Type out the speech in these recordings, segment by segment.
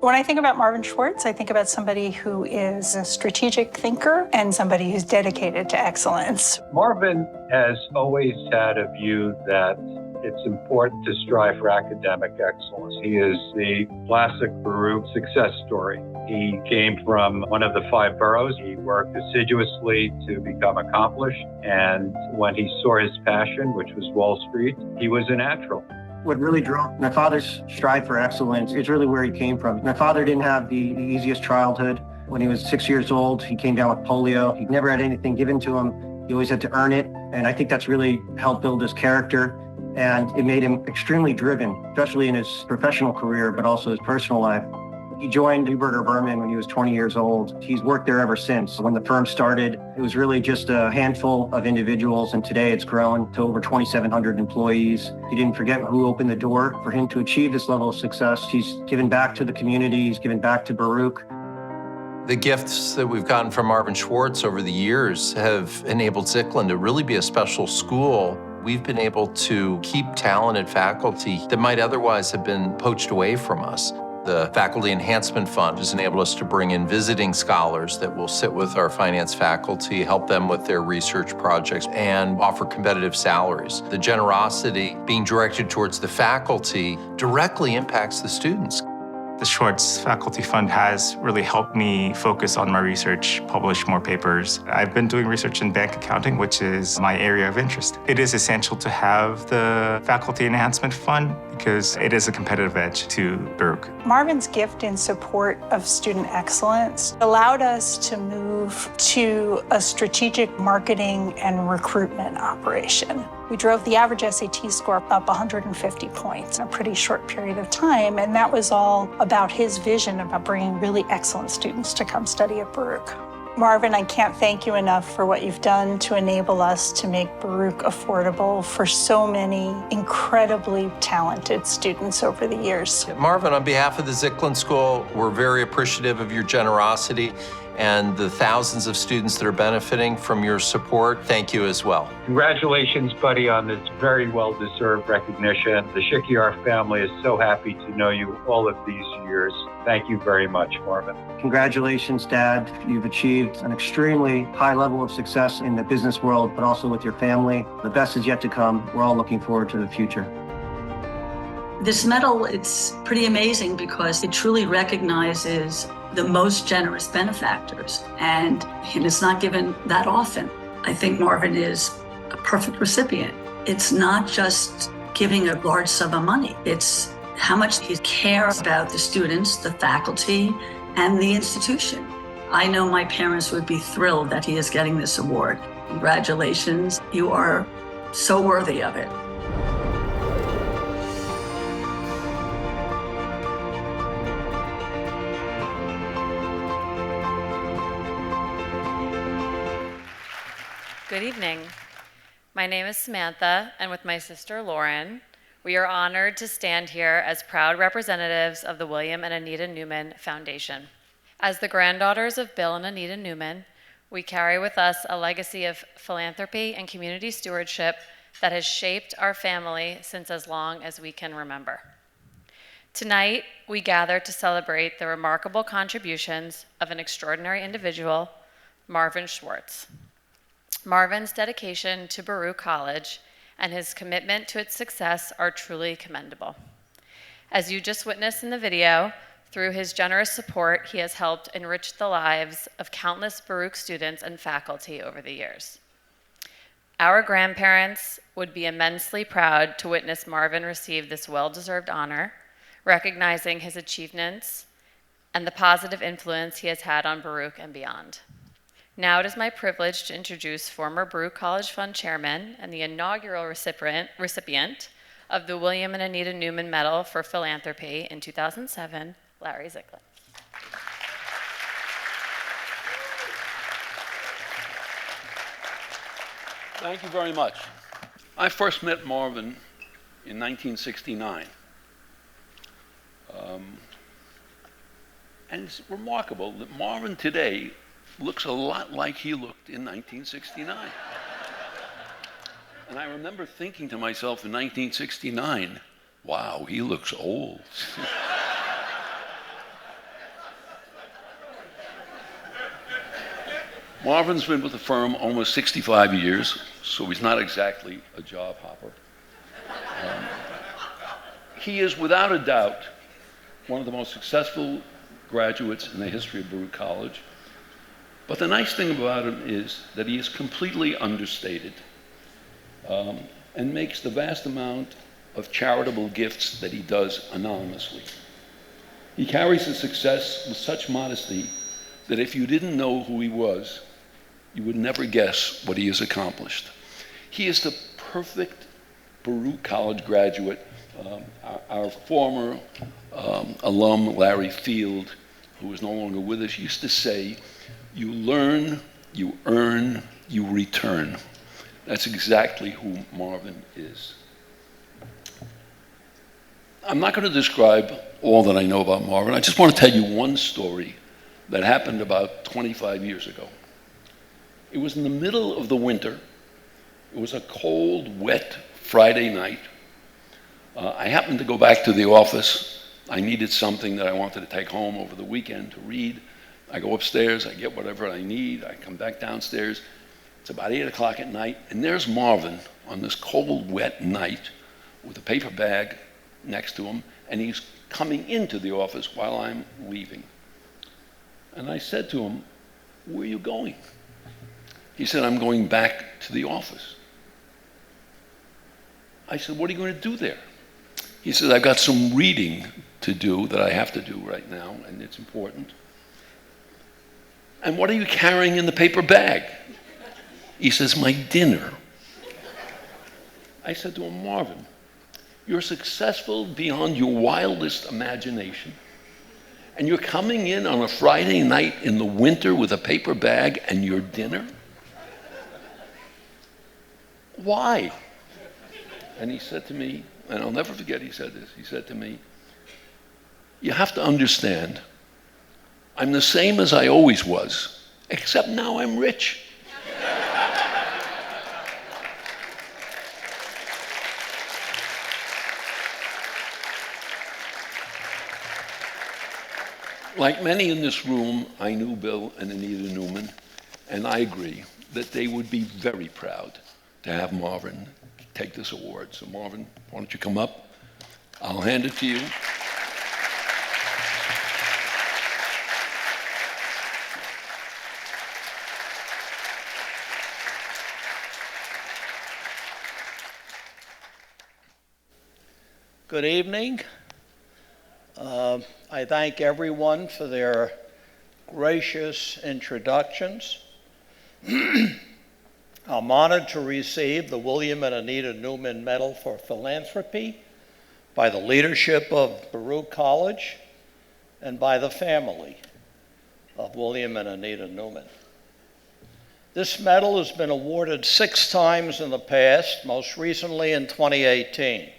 When I think about Marvin Schwartz, I think about somebody who is a strategic thinker and somebody who's dedicated to excellence. Marvin has always had a view that it's important to strive for academic excellence. He is the classic Baruch success story. He came from one of the 5 boroughs. He worked assiduously to become accomplished. And when he saw his passion, which was Wall Street, he was a natural. What really drove my father's strive for excellence is really where he came from. My father didn't have the easiest childhood. When he was 6 years old, he came down with polio. He never had anything given to him. He always had to earn it. And I think that's really helped build his character. And it made him extremely driven, especially in his professional career, but also his personal life. He joined Neuberger Berman when he was 20 years old. He's worked there ever since. When the firm started, it was really just a handful of individuals, and today it's grown to over 2,700 employees. He didn't forget who opened the door for him to achieve this level of success. He's given back to the community. He's given back to Baruch. The gifts that we've gotten from Marvin Schwartz over the years have enabled Ziegfeld to really be a special school. We've been able to keep talented faculty that might otherwise have been poached away from us. The Faculty Enhancement Fund has enabled us to bring in visiting scholars that will sit with our finance faculty, help them with their research projects, and offer competitive salaries. The generosity being directed towards the faculty directly impacts the students. The Schwartz Faculty Fund has really helped me focus on my research, publish more papers. I've been doing research in bank accounting, which is my area of interest. It is essential to have the Faculty Enhancement Fund because it is a competitive edge to Baruch. Marvin's gift in support of student excellence allowed us to move to a strategic marketing and recruitment operation. We drove the average SAT score up 150 points in a pretty short period of time, and that was all about his vision about bringing really excellent students to come study at Baruch. Marvin, I can't thank you enough for what you've done to enable us to make Baruch affordable for so many incredibly talented students over the years. Marvin, on behalf of the Ziegfeld School, we're very appreciative of your generosity and the thousands of students that are benefiting from your support. Thank you as well. Congratulations, buddy, on this very well-deserved recognition. The Shikiar family is so happy to know you all of these years. Thank you very much, Marvin. Congratulations, Dad. You've achieved an extremely high level of success in the business world, but also with your family. The best is yet to come. We're all looking forward to the future. This medal, it's pretty amazing because it truly recognizes the most generous benefactors, and it's not given that often. I think Marvin is a perfect recipient. It's not just giving a large sum of money. It's how much he cares about the students, the faculty, and the institution. I know my parents would be thrilled that he is getting this award. Congratulations. You are so worthy of it. Good evening. My name is Samantha, and with my sister Lauren, we are honored to stand here as proud representatives of the William and Anita Newman Foundation. As the granddaughters of Bill and Anita Newman, we carry with us a legacy of philanthropy and community stewardship that has shaped our family since as long as we can remember. Tonight, we gather to celebrate the remarkable contributions of an extraordinary individual, Marvin Schwartz. Marvin's dedication to Baruch College and his commitment to its success are truly commendable. As you just witnessed in the video, through his generous support, he has helped enrich the lives of countless Baruch students and faculty over the years. Our grandparents would be immensely proud to witness Marvin receive this well-deserved honor, recognizing his achievements and the positive influence he has had on Baruch and beyond. Now it is my privilege to introduce former Baruch College Fund chairman and the inaugural recipient of the William and Anita Newman Medal for Philanthropy in 2007, Larry Ziegfeld. Thank you very much. I first met Marvin in 1969. And it's remarkable that Marvin today looks a lot like he looked in 1969. And I remember thinking to myself in 1969, wow, he looks old. Marvin's been with the firm almost 65 years, so he's not exactly a job hopper. He is without a doubt one of the most successful graduates in the history of Baruch College. But the nice thing about him is that he is completely understated and makes the vast amount of charitable gifts that he does anonymously. He carries his success with such modesty that if you didn't know who he was, you would never guess what he has accomplished. He is the perfect Baruch College graduate. Our former alum, Larry Field, who is no longer with us, used to say, "You learn, you earn, you return." That's exactly who Marvin is. I'm not going to describe all that I know about Marvin. I just want to tell you one story that happened about 25 years ago. It was in the middle of the winter. It was a cold, wet Friday night. I happened to go back to the office. I needed something that I wanted to take home over the weekend to read. I go upstairs, I get whatever I need, I come back downstairs. It's about 8 o'clock at night, and there's Marvin on this cold, wet night with a paper bag next to him, and he's coming into the office while I'm leaving. And I said to him, "Where are you going?" He said, "I'm going back to the office." I said, "What are you going to do there?" He said, "I've got some reading to do that I have to do right now, and it's important." "And what are you carrying in the paper bag?" He says, "My dinner." I said to him, "Marvin, you're successful beyond your wildest imagination, and you're coming in on a Friday night in the winter with a paper bag and your dinner? Why?" And he said to me, and I'll never forget he said this, he said to me, "You have to understand, I'm the same as I always was, except now I'm rich." Like many in this room, I knew Bill and Anita Newman, and I agree that they would be very proud to have Marvin take this award. So Marvin, why don't you come up? I'll hand it to you. Good evening. I thank everyone for their gracious introductions. I'm honored to receive the William and Anita Newman Medal for Philanthropy by the leadership of Baruch College and by the family of William and Anita Newman. This medal has been awarded 6 times in the past, most recently in 2018.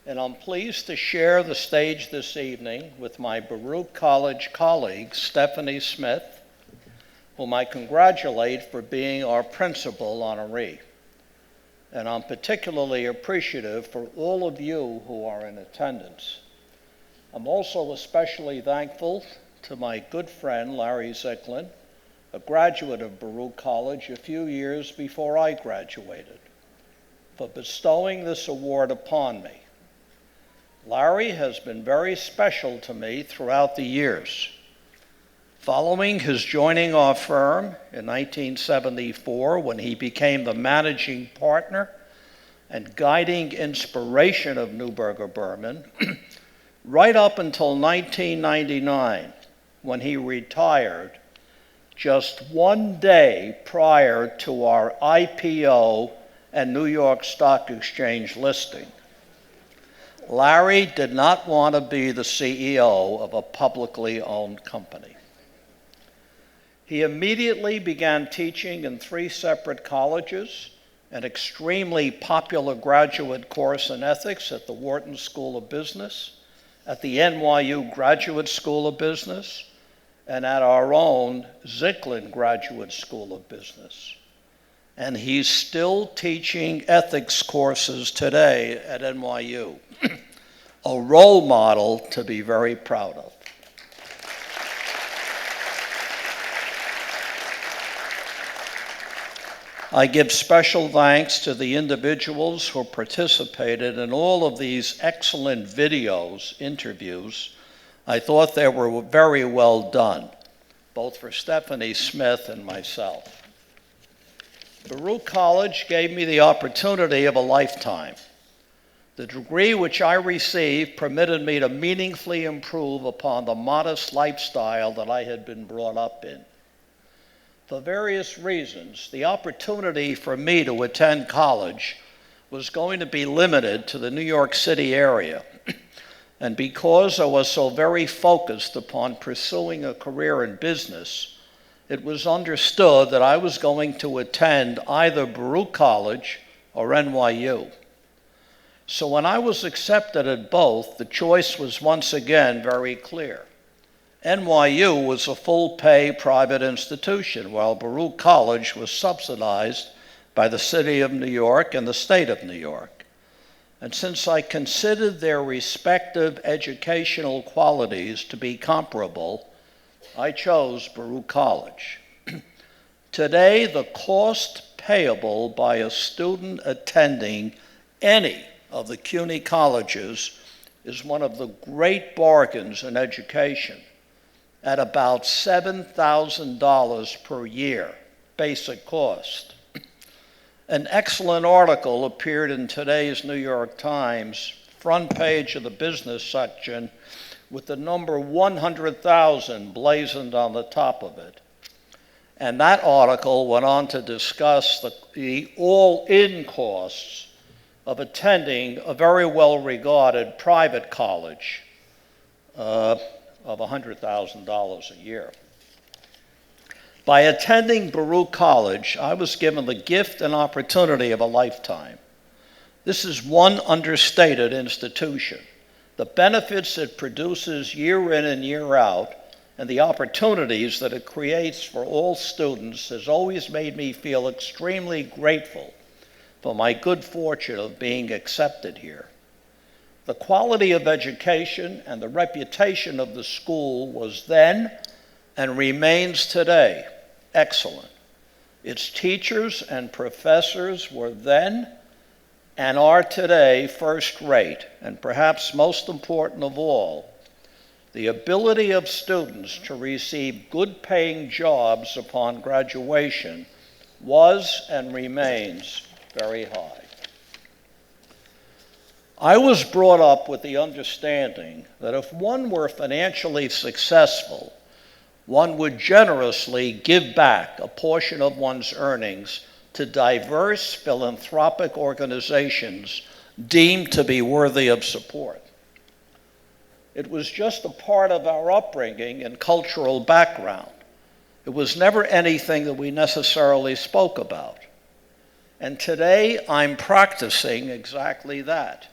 And I'm pleased to share the stage this evening with my Baruch College colleague, Stephanie Smith, whom I congratulate for being our principal honoree. And I'm particularly appreciative for all of you who are in attendance. I'm also especially thankful to my good friend, Larry Ziegfeld, a graduate of Baruch College a few years before I graduated, for bestowing this award upon me. Larry has been very special to me throughout the years. Following his joining our firm in 1974, when he became the managing partner and guiding inspiration of Neuberger Berman, right up until 1999, when he retired just one day prior to our IPO and New York Stock Exchange listing. Larry did not want to be the CEO of a publicly owned company. He immediately began teaching in 3 separate colleges, an extremely popular graduate course in ethics at the Wharton School of Business, at the NYU Graduate School of Business, and at our own Ziegfeld Graduate School of Business. And he's still teaching ethics courses today at NYU, a role model to be very proud of. I give special thanks to the individuals who participated in all of these excellent interviews. I thought they were very well done, both for Stephanie Smith and myself. Baruch College gave me the opportunity of a lifetime. The degree which I received permitted me to meaningfully improve upon the modest lifestyle that I had been brought up in. For various reasons, the opportunity for me to attend college was going to be limited to the New York City area. And because I was so very focused upon pursuing a career in business, it was understood that I was going to attend either Baruch College or NYU. So when I was accepted at both, the choice was once again very clear. NYU was a full-pay private institution, while Baruch College was subsidized by the city of New York and the state of New York. And since I considered their respective educational qualities to be comparable, I chose Baruch College. Today, the cost payable by a student attending any of the CUNY colleges is one of the great bargains in education, at about $7,000 per year, basic cost. An excellent article appeared in today's New York Times, front page of the business section, with the number 100,000 blazoned on the top of it. And that article went on to discuss the all-in costs of attending a very well-regarded private college of $100,000 a year. By attending Baruch College, I was given the gift and opportunity of a lifetime. This is one understated institution. The benefits it produces year in and year out, and the opportunities that it creates for all students has always made me feel extremely grateful for my good fortune of being accepted here. The quality of education and the reputation of the school was then and remains today excellent. Its teachers and professors were then and are today first rate, and perhaps most important of all, the ability of students to receive good paying jobs upon graduation was and remains very high. I was brought up with the understanding that if one were financially successful, one would generously give back a portion of one's earnings to diverse philanthropic organizations deemed to be worthy of support. It was just a part of our upbringing and cultural background. It was never anything that we necessarily spoke about. And today I'm practicing exactly that.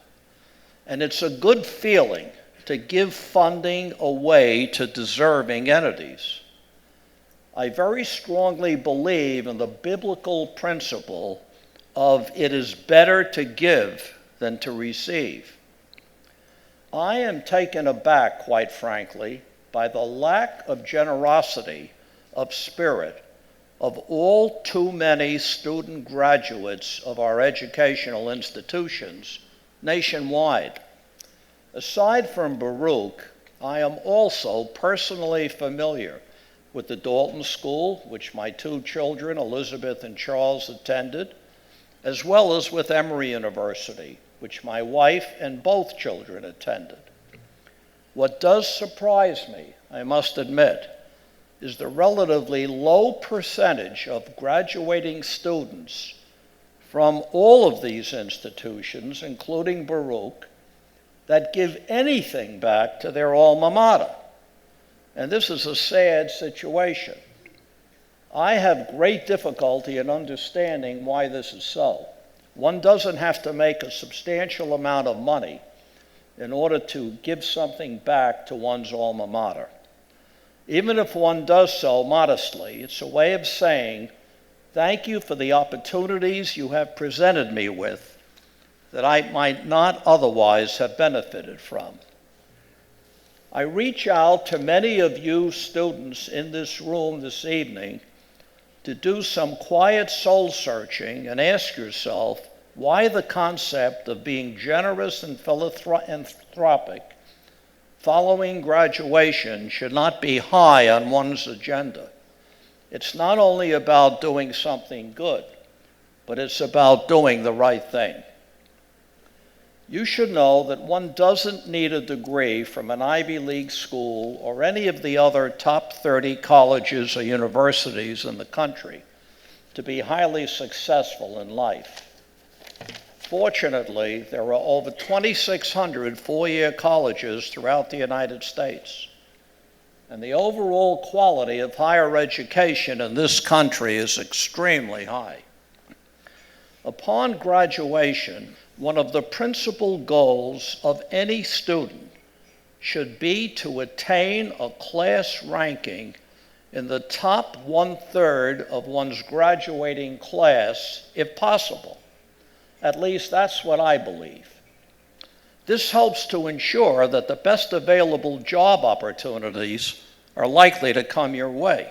And it's a good feeling to give funding away to deserving entities. I very strongly believe in the biblical principle of it is better to give than to receive. I am taken aback, quite frankly, by the lack of generosity of spirit of all too many student graduates of our educational institutions nationwide. Aside from Baruch, I am also personally familiar with the Dalton School, which my two children, Elizabeth and Charles, attended, as well as with Emory University, which my wife and both children attended. What does surprise me, I must admit, is the relatively low percentage of graduating students from all of these institutions, including Baruch, that give anything back to their alma mater. And this is a sad situation. I have great difficulty in understanding why this is so. One doesn't have to make a substantial amount of money in order to give something back to one's alma mater. Even if one does so modestly, it's a way of saying, thank you for the opportunities you have presented me with that I might not otherwise have benefited from. I reach out to many of you students in this room this evening to do some quiet soul searching and ask yourself why the concept of being generous and philanthropic following graduation should not be high on one's agenda. It's not only about doing something good, but it's about doing the right thing. You should know that one doesn't need a degree from an Ivy League school or any of the other top 30 colleges or universities in the country to be highly successful in life. Fortunately, there are over 2,600 four-year colleges throughout the United States, and the overall quality of higher education in this country is extremely high. Upon graduation, one of the principal goals of any student should be to attain a class ranking in the top 1/3 of one's graduating class, if possible. At least that's what I believe. This helps to ensure that the best available job opportunities are likely to come your way.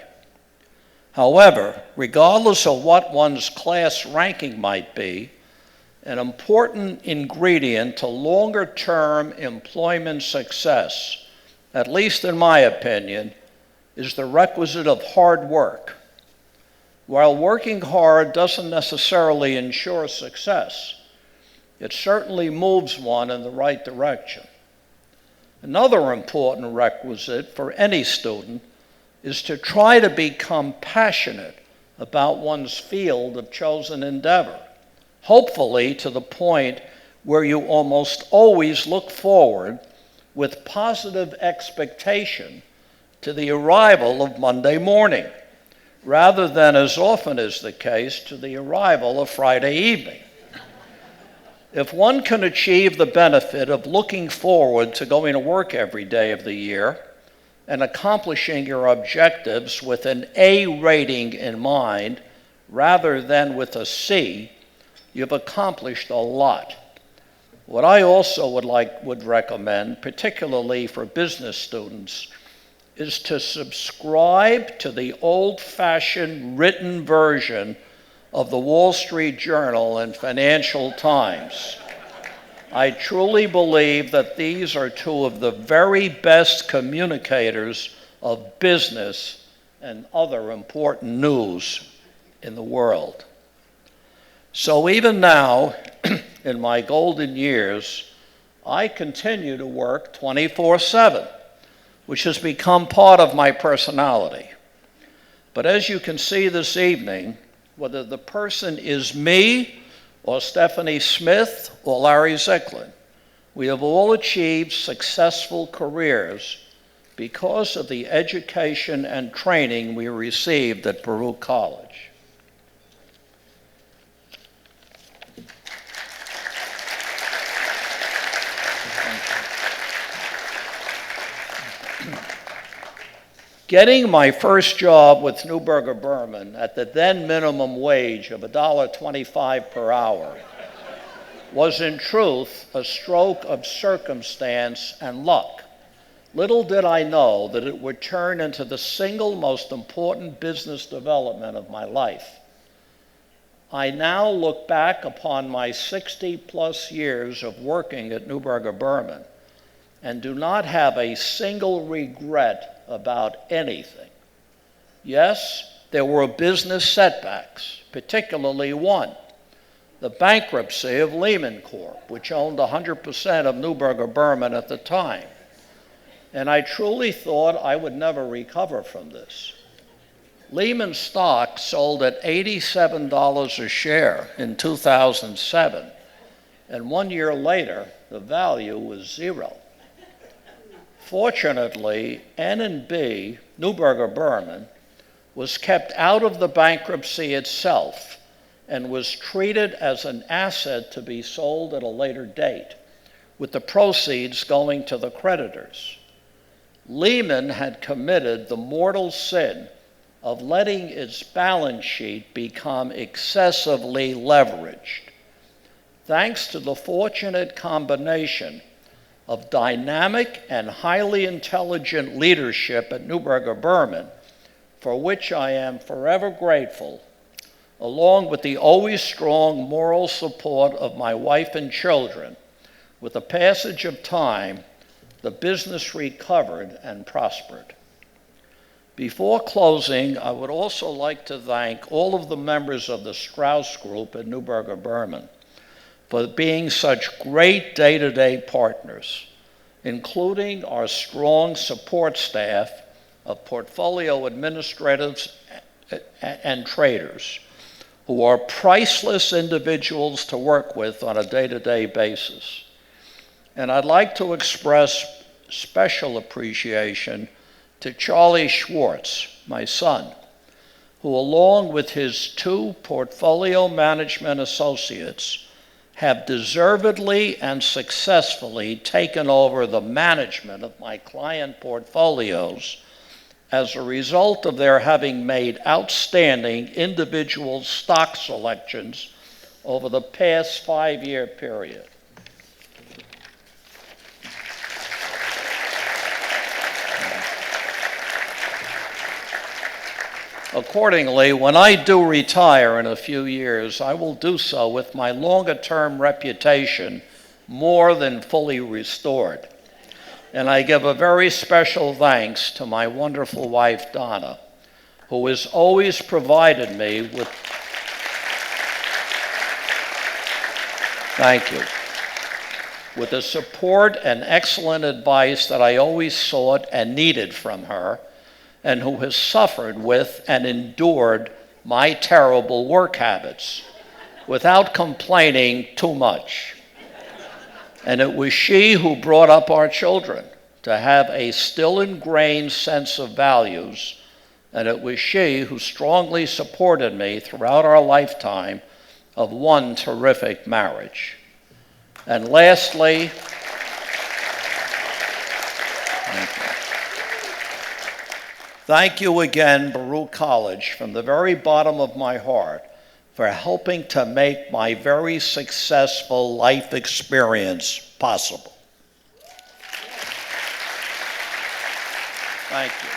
However, regardless of what one's class ranking might be, an important ingredient to longer-term employment success, at least in my opinion, is the requisite of hard work. While working hard doesn't necessarily ensure success, it certainly moves one in the right direction. Another important requisite for any student is to try to become passionate about one's field of chosen endeavor, hopefully to the point where you almost always look forward with positive expectation to the arrival of Monday morning, rather than, as often is the case, to the arrival of Friday evening. If one can achieve the benefit of looking forward to going to work every day of the year and accomplishing your objectives with an A rating in mind rather than with a C, you've accomplished a lot. What I also would recommend, particularly for business students, is to subscribe to the old-fashioned written version of the Wall Street Journal and Financial Times. I truly believe that these are two of the very best communicators of business and other important news in the world. So even now, in my golden years, I continue to work 24/7, which has become part of my personality. But as you can see this evening, whether the person is me or Stephanie Smith or Larry Ziegfeld, we have all achieved successful careers because of the education and training we received at Baruch College. Getting my first job with Neuberger Berman at the then minimum wage of $1.25 per hour was in truth a stroke of circumstance and luck. Little did I know that it would turn into the single most important business development of my life. I now look back upon my 60-plus years of working at Neuberger Berman and do not have a single regret about anything. Yes, there were business setbacks, particularly one, the bankruptcy of Lehman Corp., which owned 100% of Neuberger Berman at the time. And I truly thought I would never recover from this. Lehman stock sold at $87 a share in 2007, and 1 year later, the value was zero. Fortunately, N&B, Neuberger Berman, was kept out of the bankruptcy itself and was treated as an asset to be sold at a later date, with the proceeds going to the creditors. Lehman had committed the mortal sin of letting its balance sheet become excessively leveraged. Thanks to the fortunate combination of dynamic and highly intelligent leadership at Neuberger Berman, for which I am forever grateful, along with the always strong moral support of my wife and children. With the passage of time, the business recovered and prospered. Before closing, I would also like to thank all of the members of the Strauss Group at Neuberger Berman for being such great day-to-day partners, including our strong support staff of portfolio administrators and traders, who are priceless individuals to work with on a day-to-day basis. And I'd like to express special appreciation to Charlie Schwartz, my son, who along with his 2 portfolio management associates have deservedly and successfully taken over the management of my client portfolios as a result of their having made outstanding individual stock selections over the past 5-year period. Accordingly, when I do retire in a few years, I will do so with my longer-term reputation more than fully restored. And I give a very special thanks to my wonderful wife, Donna, who has always provided me with, thank you, with the support and excellent advice that I always sought and needed from her, and who has suffered with and endured my terrible work habits without complaining too much. And it was she who brought up our children to have a still ingrained sense of values, and it was she who strongly supported me throughout our lifetime of one terrific marriage. And lastly, thank you again, Baruch College, from the very bottom of my heart, for helping to make my very successful life experience possible. Thank you.